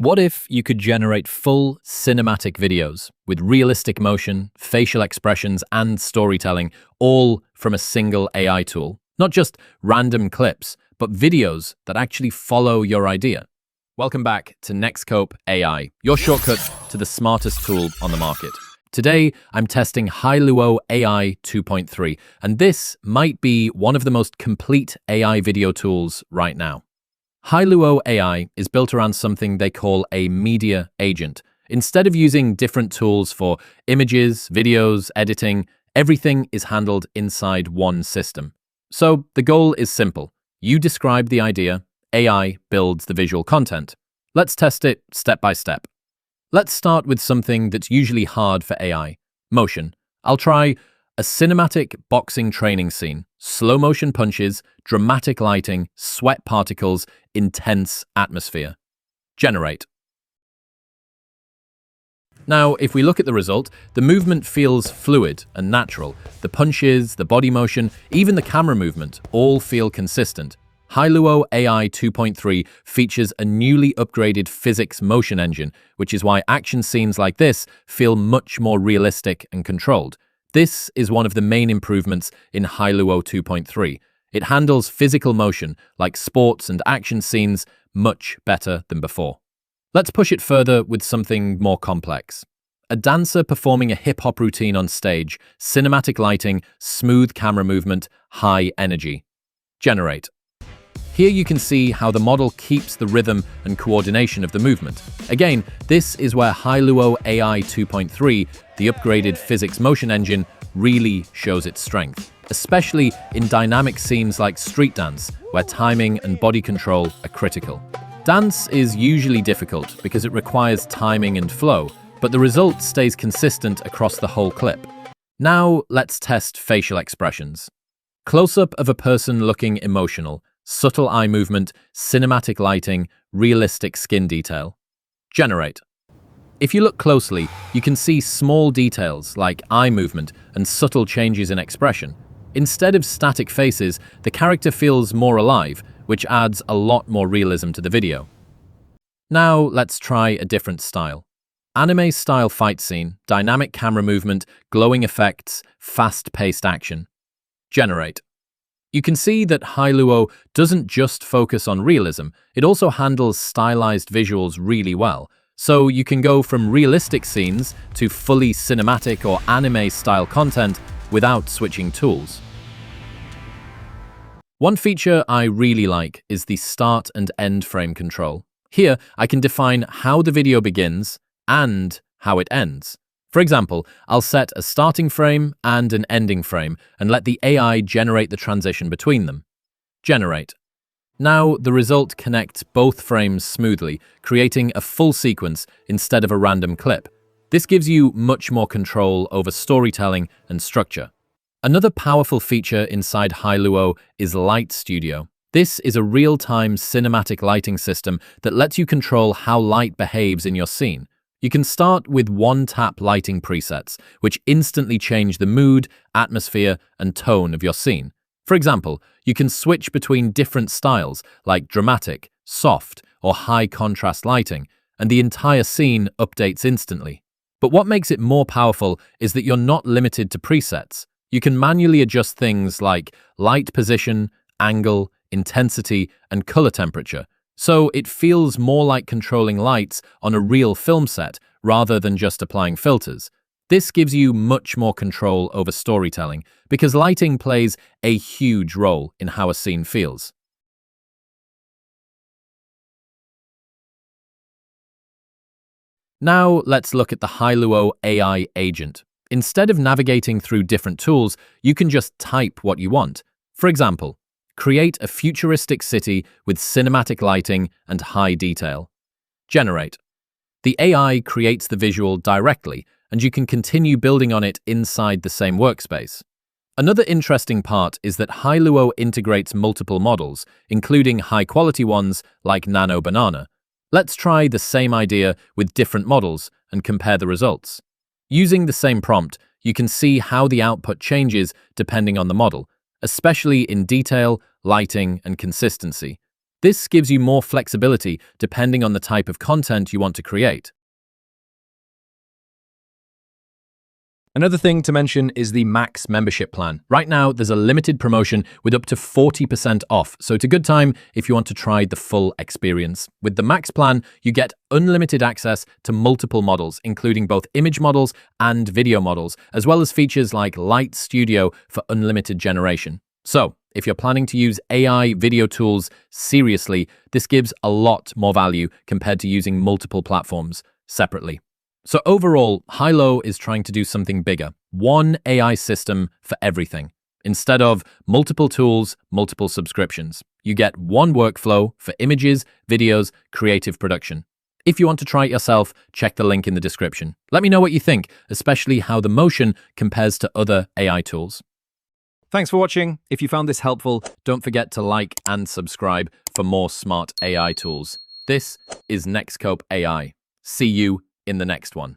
What if you could generate full cinematic videos with realistic motion, facial expressions, and storytelling, all from a single AI tool? Not just random clips, but videos that actually follow your idea. Welcome back to Nextcope AI, your shortcut to the smartest tool on the market. Today, I'm testing Hailuo AI 2.3, and this might be one of the most complete AI video tools right now. Hailuo AI is built around something they call a media agent. Instead of using different tools for images, videos, editing, everything is handled inside one system. So the goal is simple. You describe the idea, AI builds the visual content. Let's test it step by step. Let's start with something that's usually hard for AI, motion. I'll try a cinematic boxing training scene, slow motion punches, dramatic lighting, sweat particles, intense atmosphere. Generate. Now, if we look at the result, the movement feels fluid and natural. The punches, the body motion, even the camera movement all feel consistent. Hailuo AI 2.3 features a newly upgraded physics motion engine, which is why action scenes like this feel much more realistic and controlled. This is one of the main improvements in Hailuo 2.3. It handles physical motion, like sports and action scenes, much better than before. Let's push it further with something more complex. A dancer performing a hip-hop routine on stage, cinematic lighting, smooth camera movement, high energy. Generate. Here you can see how the model keeps the rhythm and coordination of the movement. Again, this is where Hailuo AI 2.3, the upgraded physics motion engine, really shows its strength, especially in dynamic scenes like street dance, where timing and body control are critical. Dance is usually difficult because it requires timing and flow, but the result stays consistent across the whole clip. Now let's test facial expressions. Close-up of a person looking emotional, subtle eye movement, cinematic lighting, realistic skin detail. Generate. If you look closely, you can see small details like eye movement and subtle changes in expression. Instead of static faces, the character feels more alive, which adds a lot more realism to the video. Now let's try a different style. Anime-style fight scene, dynamic camera movement, glowing effects, fast-paced action. Generate. You can see that Hailuo doesn't just focus on realism, it also handles stylized visuals really well. So you can go from realistic scenes to fully cinematic or anime-style content without switching tools. One feature I really like is the start and end frame control. Here, I can define how the video begins and how it ends. For example, I'll set a starting frame and an ending frame and let the AI generate the transition between them. Generate. Now the result connects both frames smoothly, creating a full sequence instead of a random clip. This gives you much more control over storytelling and structure. Another powerful feature inside Hailuo is Light Studio. This is a real-time cinematic lighting system that lets you control how light behaves in your scene. You can start with one-tap lighting presets, which instantly change the mood, atmosphere, and tone of your scene. For example, you can switch between different styles, like dramatic, soft, or high-contrast lighting, and the entire scene updates instantly. But what makes it more powerful is that you're not limited to presets. You can manually adjust things like light position, angle, intensity, and color temperature, so it feels more like controlling lights on a real film set rather than just applying filters. This gives you much more control over storytelling because lighting plays a huge role in how a scene feels. Now let's look at the Hailuo AI Agent. Instead of navigating through different tools, you can just type what you want. For example, create a futuristic city with cinematic lighting and high detail. Generate. The AI creates the visual directly, and you can continue building on it inside the same workspace. Another interesting part is that Hailuo integrates multiple models, including high-quality ones like Nano Banana. Let's try the same idea with different models and compare the results. Using the same prompt, you can see how the output changes depending on the model, especially in detail, lighting, and consistency. This gives you more flexibility depending on the type of content you want to create. Another thing to mention is the Max membership plan. Right now, there's a limited promotion with up to 40% off, so it's a good time if you want to try the full experience. With the Max plan, you get unlimited access to multiple models, including both image models and video models, as well as features like Light Studio for unlimited generation. So, if you're planning to use AI video tools seriously, this gives a lot more value compared to using multiple platforms separately. So overall, Hiluo is trying to do something bigger. One AI system for everything. Instead of multiple tools, multiple subscriptions. You get one workflow for images, videos, creative production. If you want to try it yourself, check the link in the description. Let me know what you think, especially how the motion compares to other AI tools. Thanks for watching. If you found this helpful, don't forget to like and subscribe for more smart AI tools. This is Nextcope AI. See you in the next one.